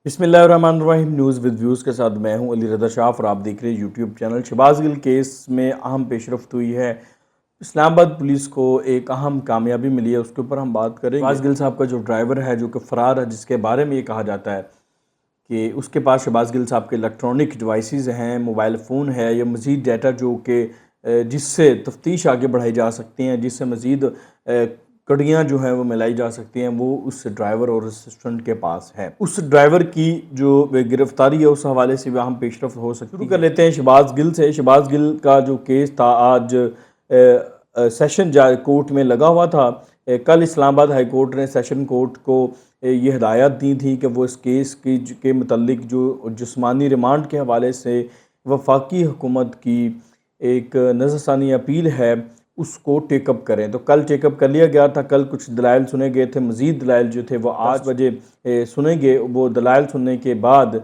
بسم اللہ الرحمن الرحیم، نیوز ود ویوز کے ساتھ میں ہوں علی رضا شاہ اور آپ دیکھ رہے ہیں یوٹیوب چینل۔ شہباز گل کیس میں اہم پیش رفت ہوئی ہے۔ اسلام آباد پولیس کو ایک اہم کامیابی ملی ہے، اس کے اوپر ہم بات کریں گے۔ شہباز گل صاحب کا جو ڈرائیور ہے جو کہ فرار ہے، جس کے بارے میں یہ کہا جاتا ہے کہ اس کے پاس شہباز گل صاحب کے الیکٹرانک ڈیوائسز ہیں، موبائل فون ہے یا مزید ڈیٹا جو کہ جس سے تفتیش آگے بڑھائی جا سکتی ہیں، جس سے مزید کڑیاں جو ہیں وہ ملائی جا سکتی ہیں، وہ اس ڈرائیور اور اسسٹنٹ کے پاس ہے۔ اس ڈرائیور کی جو گرفتاری ہے اس حوالے سے بھی ہم پیش رفت ہو سکتی ہے۔ شروع کر لیتے ہیں شہباز گل سے۔ شہباز گل کا جو کیس تھا آج سیشن کورٹ میں لگا ہوا تھا۔ کل اسلام آباد ہائی کورٹ نے سیشن کورٹ کو یہ ہدایت دی تھی کہ وہ اس کیس کے متعلق جو جسمانی ریمانڈ کے حوالے سے وفاقی حکومت کی ایک نظر ثانی اپیل ہے اس کو ٹیک اپ کریں۔ تو کل ٹیک اپ کر لیا گیا تھا۔ کل کچھ دلائل سنے گئے تھے، مزید دلائل جو تھے وہ 8 بجے سنیں گے۔ وہ دلائل سننے کے بعد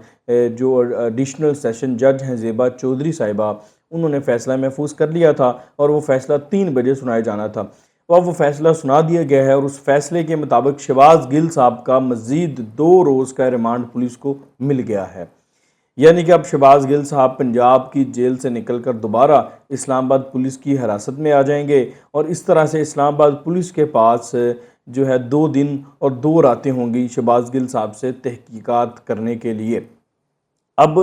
جو ایڈیشنل سیشن جج ہیں زیبا چودھری صاحبہ، انہوں نے فیصلہ محفوظ کر لیا تھا اور وہ فیصلہ 3 بجے سنایا جانا تھا۔ اب وہ فیصلہ سنا دیا گیا ہے اور اس فیصلے کے مطابق شہباز گل صاحب کا مزید 2 روز کا ریمانڈ پولیس کو مل گیا ہے۔ یعنی کہ اب شہباز گل صاحب پنجاب کی جیل سے نکل کر دوبارہ اسلام آباد پولیس کی حراست میں آ جائیں گے اور اس طرح سے اسلام آباد پولیس کے پاس جو ہے 2 دن اور 2 راتیں ہوں گی شہباز گل صاحب سے تحقیقات کرنے کے لیے۔ اب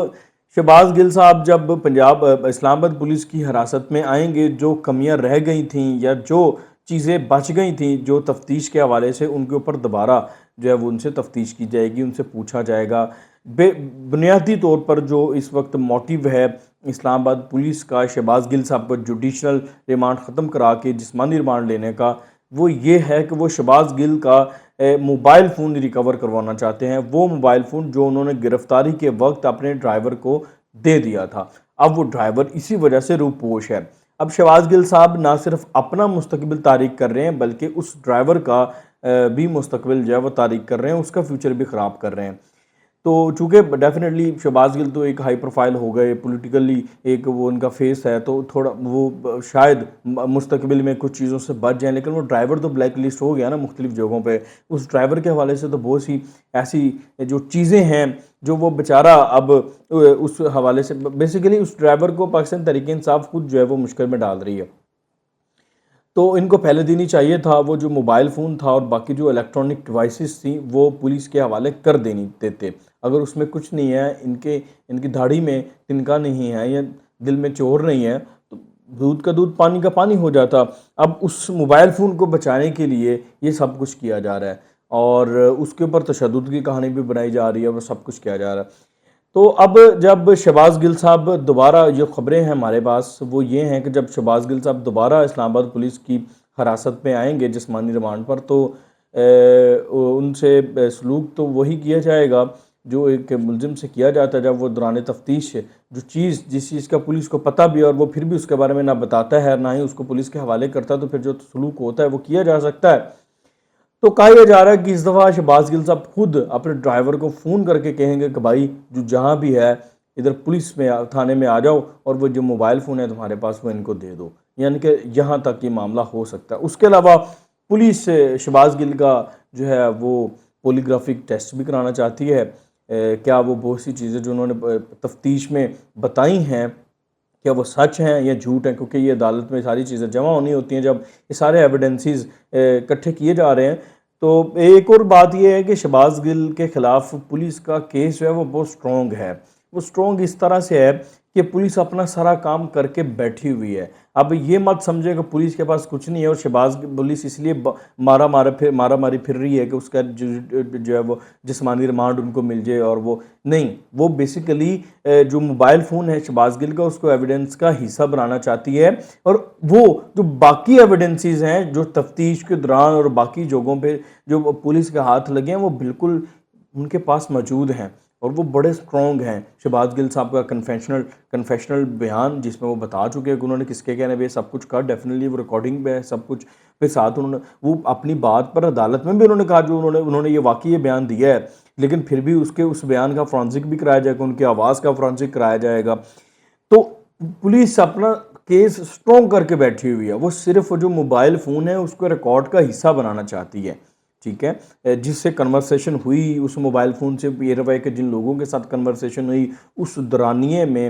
شہباز گل صاحب جب اسلام آباد پولیس کی حراست میں آئیں گے، جو کمیاں رہ گئی تھیں یا جو چیزیں بچ گئی تھیں جو تفتیش کے حوالے سے، ان کے اوپر دوبارہ جو ہے وہ ان سے تفتیش کی جائے گی، ان سے پوچھا جائے گا۔ بنیادی طور پر جو اس وقت موٹیو ہے اسلام آباد پولیس کا شہباز گل صاحب کو جوڈیشنل ریمانڈ ختم کرا کے جسمانی ریمانڈ لینے کا، وہ یہ ہے کہ وہ شہباز گل کا موبائل فون ریکور کروانا چاہتے ہیں، وہ موبائل فون جو انہوں نے گرفتاری کے وقت اپنے ڈرائیور کو دے دیا تھا۔ اب وہ ڈرائیور اسی وجہ سے روپوش ہے۔ اب شہباز گل صاحب نہ صرف اپنا مستقبل تاریک کر رہے ہیں بلکہ اس ڈرائیور کا بھی مستقبل جو ہے وہ تاریک کر رہے ہیں، اس کا فیوچر بھی خراب کر رہے ہیں۔ تو چونکہ ڈیفینیٹلی شہباز گل تو ایک ہائی پروفائل ہو گئے، پولیٹیکلی ایک وہ ان کا فیس ہے، تو تھوڑا وہ شاید مستقبل میں کچھ چیزوں سے بچ جائیں، لیکن وہ ڈرائیور تو بلیک لسٹ ہو گیا نا مختلف جگہوں پہ۔ اس ڈرائیور کے حوالے سے تو بہت سی ایسی جو چیزیں ہیں جو وہ بیچارہ اب اس حوالے سے بیسیکلی اس ڈرائیور کو پاکستان تحریک انصاف خود جو ہے وہ مشکل میں ڈال رہی ہے۔ تو ان کو پہلے دن ہی چاہیے تھا وہ جو موبائل فون تھا اور باقی جو الیکٹرانک ڈیوائسز تھیں وہ پولیس کے حوالے کر دیتے۔ اگر اس میں کچھ نہیں ہے، ان کی دھاڑی میں تنکا نہیں ہے یا دل میں چور نہیں ہے، تو دودھ کا دودھ پانی کا پانی ہو جاتا۔ اب اس موبائل فون کو بچانے کے لیے یہ سب کچھ کیا جا رہا ہے اور اس کے اوپر تشدد کی کہانی بھی بنائی جا رہی ہے اور سب کچھ کیا جا رہا ہے۔ تو اب جب شہباز گل صاحب دوبارہ، جو خبریں ہیں ہمارے پاس وہ یہ ہیں کہ جب شہباز گل صاحب دوبارہ اسلام آباد پولیس کی حراست میں آئیں گے جسمانی ریمانڈ پر، تو ان سے سلوک تو وہی کیا جائے گا جو ایک ملزم سے کیا جاتا ہے جب وہ دوران تفتیش جس چیز کا پولیس کو پتہ بھی اور وہ پھر بھی اس کے بارے میں نہ بتاتا ہے نہ ہی اس کو پولیس کے حوالے کرتا، تو پھر جو سلوک ہوتا ہے وہ کیا جا سکتا ہے۔ تو کہا یہ جا رہا ہے کہ اس دفعہ شہباز گل صاحب خود اپنے ڈرائیور کو فون کر کے کہیں گے کہ بھائی جو جہاں بھی ہے ادھر پولیس میں تھانے میں آ جاؤ اور وہ جو موبائل فون ہے تمہارے پاس وہ ان کو دے دو، یعنی کہ یہاں تک یہ معاملہ ہو سکتا ہے۔ اس کے علاوہ پولیس شہباز گل کا جو ہے وہ پولیگرافک ٹیسٹ بھی کرانا چاہتی ہے۔ کیا وہ بہت سی چیزیں جو انہوں نے تفتیش میں بتائی ہیں کیا وہ سچ ہیں یا جھوٹ ہیں، کیونکہ یہ عدالت میں ساری چیزیں جمع ہونی ہوتی ہیں جب یہ سارے ایویڈنسز اکٹھے کیے جا رہے ہیں۔ تو ایک اور بات یہ ہے کہ شہباز گل کے خلاف پولیس کا کیس جو ہے وہ بہت سٹرونگ ہے۔ وہ سٹرونگ اس طرح سے ہے کہ پولیس اپنا سارا کام کر کے بیٹھی ہوئی ہے۔ اب یہ مت سمجھے کہ پولیس کے پاس کچھ نہیں ہے اور شہباز پولیس اس لیے مارا ماری پھر رہی ہے کہ اس کا جو ہے وہ جسمانی ریمانڈ ان کو مل جائے، اور وہ نہیں، وہ بیسیکلی جو موبائل فون ہے شہباز گل کا اس کو ایویڈنس کا حصہ بنانا چاہتی ہے، اور وہ جو باقی ایویڈنسز ہیں جو تفتیش کے دوران اور باقی جگہوں پہ جو پولیس کے ہاتھ لگے ہیں وہ بالکل ان کے پاس موجود ہیں اور وہ بڑے سٹرونگ ہیں۔ شہباز گل صاحب کا کنفیشنل بیان جس میں وہ بتا چکے ہیں کہ انہوں نے کس کے کہنے پہ سب کچھ کہا، ڈیفینیٹلی وہ ریکارڈنگ پہ ہے سب کچھ، پھر ساتھ انہوں نے وہ اپنی بات پر عدالت میں بھی انہوں نے کہا جو انہوں نے یہ واقعی بیان دیا ہے، لیکن پھر بھی اس بیان کا فرانسک بھی کرایا جائے گا، ان کی آواز کا فرانسک کرایا جائے گا۔ تو پولیس اپنا کیس سٹرونگ کر کے بیٹھی ہوئی ہے، وہ صرف جو موبائل فون ہے اس کو ریکارڈ کا حصہ بنانا چاہتی ہے۔ ٹھیک ہے، جس سے کنورسیشن ہوئی اس موبائل فون سے، یہ روایے کہ جن لوگوں کے ساتھ کنورسیشن ہوئی اس دورانیے میں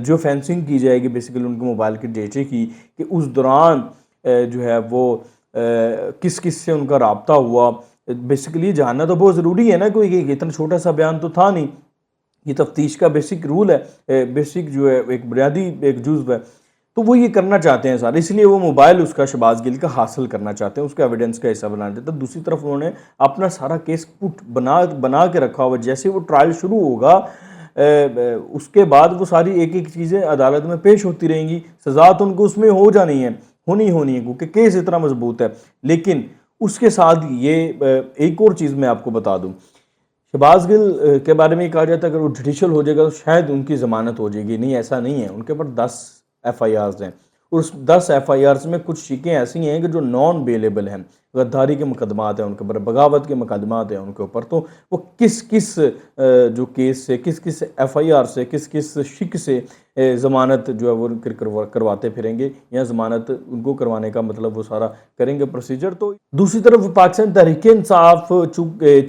جو فینسنگ کی جائے گی بیسیکلی ان کے موبائل کے ڈیٹے کی، کہ اس دوران جو ہے وہ کس کس سے ان کا رابطہ ہوا، بیسیکلی جاننا تو بہت ضروری ہے نا، کوئی اتنا چھوٹا سا بیان تو تھا نہیں، یہ تفتیش کا بیسک رول ہے، بیسک جو ہے ایک بنیادی ایک جزو ہے، تو وہ یہ کرنا چاہتے ہیں سارے، اس لیے وہ موبائل اس کا شہباز گل کا حاصل کرنا چاہتے ہیں، اس کا ایویڈنس کا حصہ بنا دیتا ہے۔ دوسری طرف انہوں نے اپنا سارا کیس پٹ بنا کے رکھا ہوا، جیسے وہ ٹرائل شروع ہوگا اس کے بعد وہ ساری ایک ایک چیزیں عدالت میں پیش ہوتی رہیں گی، سزا تو ان کو اس میں ہو جانی ہے، ہونی ہے، کیونکہ کیس اتنا مضبوط ہے۔ لیکن اس کے ساتھ یہ ایک اور چیز میں آپ کو بتا دوں، شہباز گل کے بارے میں یہ کہا جاتا ہے اگر وہ جوڈیشل ہو جائے گا تو شاید ان کی ضمانت ہو جائے گی، نہیں ایسا نہیں ہے، ان کے اوپر 10 ایف آئی آرز ہیں، اور اس 10 ایف آئی آرز میں کچھ شکیں ایسی ہیں کہ جو نان بیلیبل ہیں، غداری کے مقدمات ہیں ان کے اوپر، بغاوت کے مقدمات ہیں ان کے اوپر، تو وہ کس کس جو کیس سے، کس کس ایف آئی آر سے، کس کس شک سے ضمانت جو ہے وہ کرواتے پھریں گے، یا ضمانت ان کو کروانے کا مطلب وہ سارا کریں گے پروسیجر۔ تو دوسری طرف پاکستان تحریک انصاف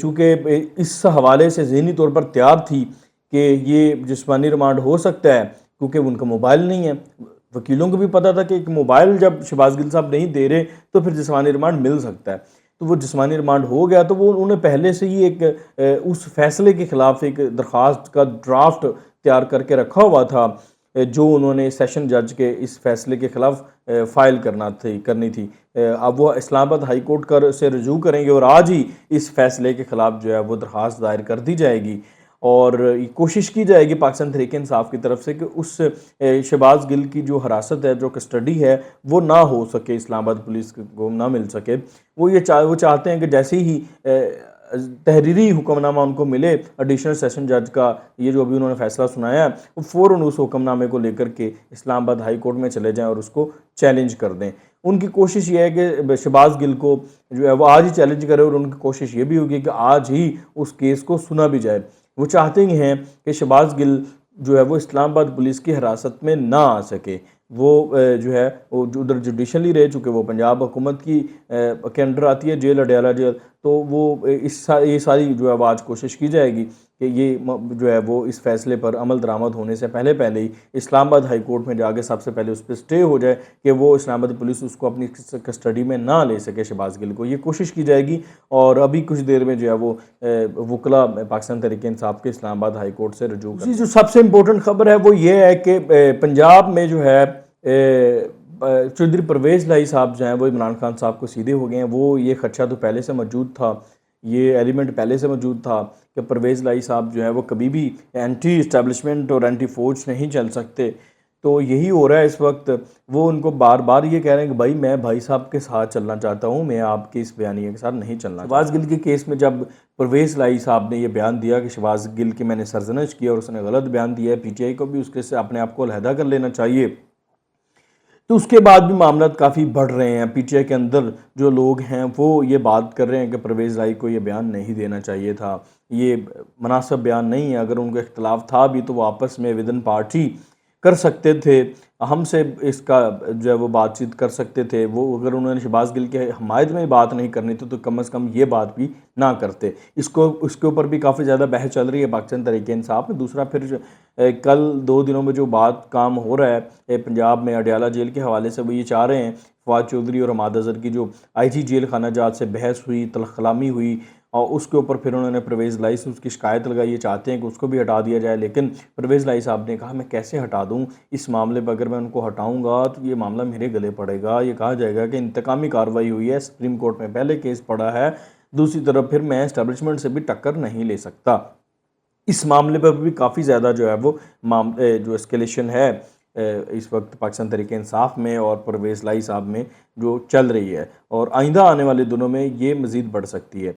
چونکہ اس حوالے سے ذہنی طور پر تیار تھی کہ یہ جسمانی ریمانڈ ہو سکتا ہے، کیونکہ ان کا موبائل نہیں ہے، وکیلوں کو بھی پتا تھا کہ ایک موبائل جب شہباز گل صاحب نہیں دے رہے تو پھر جسمانی ریمانڈ مل سکتا ہے، تو وہ جسمانی ریمانڈ ہو گیا، تو وہ انہوں نے پہلے سے ہی ایک اس فیصلے کے خلاف ایک درخواست کا ڈرافٹ تیار کر کے رکھا ہوا تھا، جو انہوں نے سیشن جج کے اس فیصلے کے خلاف فائل کرنی تھی۔ اب وہ اسلام آباد ہائی کورٹ سے رجوع کریں گے، اور آج ہی اس فیصلے کے خلاف جو ہے وہ درخواست دائر کر دی جائے گی، اور کوشش کی جائے گی پاکستان تحریک انصاف کی طرف سے کہ اس شہباز گل کی جو حراست ہے، جو کسٹڈی ہے، وہ نہ ہو سکے، اسلام آباد پولیس کو نہ مل سکے۔ وہ چاہتے ہیں کہ جیسے ہی تحریری حکم نامہ ان کو ملے ایڈیشنل سیشن جج کا، یہ جو ابھی انہوں نے فیصلہ سنایا ہے، وہ فوراً اس حکم نامے کو لے کر کے اسلام آباد ہائی کورٹ میں چلے جائیں اور اس کو چیلنج کر دیں۔ ان کی کوشش یہ ہے کہ شہباز گل کو جو ہے وہ آج ہی چیلنج کرے، اور ان کی کوشش یہ بھی ہوگی کہ آج ہی اس کیس کو سنا بھی جائے۔ وہ چاہتے ہیں کہ شہباز گل جو ہے وہ اسلام آباد پولیس کی حراست میں نہ آ سکے، وہ جو ہے وہ ادھر جوڈیشلی رہ چکے، وہ پنجاب حکومت کے انڈر آتی ہے جیل، اڈیالہ جیل، تو وہ یہ ساری جو ہے وہ آج کوشش کی جائے گی کہ یہ جو ہے وہ اس فیصلے پر عمل درآمد ہونے سے پہلے ہی اسلام آباد ہائی کورٹ میں جا کے سب سے پہلے اس پہ سٹے ہو جائے کہ وہ اسلام آباد پولیس اس کو اپنی کسٹڈی میں نہ لے سکے شہباز گل کو، یہ کوشش کی جائے گی۔ اور ابھی کچھ دیر میں جو ہے وہ وکلا پاکستان تحریک انصاف کے اسلام آباد ہائی کورٹ سے رجوع کریں۔ جو سب سے امپورٹنٹ خبر ہے وہ یہ ہے کہ پنجاب میں جو ہے چودھری پرویز لائی صاحب جو ہیں وہ عمران خان صاحب کو سیدھے ہو گئے ہیں۔ وہ یہ خدشہ تو پہلے سے موجود تھا، یہ ایلیمنٹ پہلے سے موجود تھا کہ پرویز لائی صاحب جو ہیں وہ کبھی بھی اینٹی اسٹیبلشمنٹ اور اینٹی فوج نہیں چل سکتے، تو یہی ہو رہا ہے اس وقت۔ وہ ان کو بار بار یہ کہہ رہے ہیں کہ بھائی میں بھائی صاحب کے ساتھ چلنا چاہتا ہوں، میں آپ کے اس بیانیے کے ساتھ نہیں چلنا۔ شہباز گل کے کیس میں جب پرویز لائی صاحب نے یہ بیان دیا کہ شہباز گل کی میں نے سرزنش کی اور اس نے غلط بیان دیا ہے، پی ٹی آئی کو بھی اس کے سے اپنے آپ کو علیحدہ کر لینا چاہیے، تو اس کے بعد بھی معاملات کافی بڑھ رہے ہیں۔ پی ٹی آئی کے اندر جو لوگ ہیں وہ یہ بات کر رہے ہیں کہ پرویز لائی کو یہ بیان نہیں دینا چاہیے تھا، یہ مناسب بیان نہیں ہے، اگر ان کو اختلاف تھا بھی تو وہ آپس میں ودن پارٹی کر سکتے تھے، ہم سے اس کا جو ہے وہ بات چیت کر سکتے تھے، وہ اگر انہوں نے شہباز گل کے حمایت میں بات نہیں کرنی تھی تو کم از کم یہ بات بھی نہ کرتے۔ اس کے اوپر بھی کافی زیادہ بحث چل رہی ہے پاکستان تحریک انصاف میں۔ دوسرا پھر کل 2 دنوں میں جو بات کام ہو رہا ہے پنجاب میں اڈیالہ جیل کے حوالے سے، وہ یہ چاہ رہے ہیں فواد چودھری اور حماد اظہر کی جو آئی جی جیل خانہ جات سے بحث ہوئی، تلخ کلامی ہوئی، اور اس کے اوپر پھر انہوں نے پرویز لائی سے اس کی شکایت لگائی، یہ چاہتے ہیں کہ اس کو بھی ہٹا دیا جائے، لیکن پرویز لائی صاحب نے کہا میں کیسے ہٹا دوں، اس معاملے پر اگر میں ان کو ہٹاؤں گا تو یہ معاملہ میرے گلے پڑے گا، یہ کہا جائے گا کہ انتقامی کارروائی ہوئی ہے، سپریم کورٹ میں پہلے کیس پڑا ہے، دوسری طرف پھر میں اسٹیبلشمنٹ سے بھی ٹکر نہیں لے سکتا۔ اس معاملے پر بھی کافی زیادہ جو ہے وہ جو اسکیلیشن ہے اس وقت پاکستان تحریک انصاف میں اور پرویز لائی صاحب میں جو چل رہی ہے، اور آئندہ آنے والے دنوں میں یہ مزید بڑھ سکتی ہے۔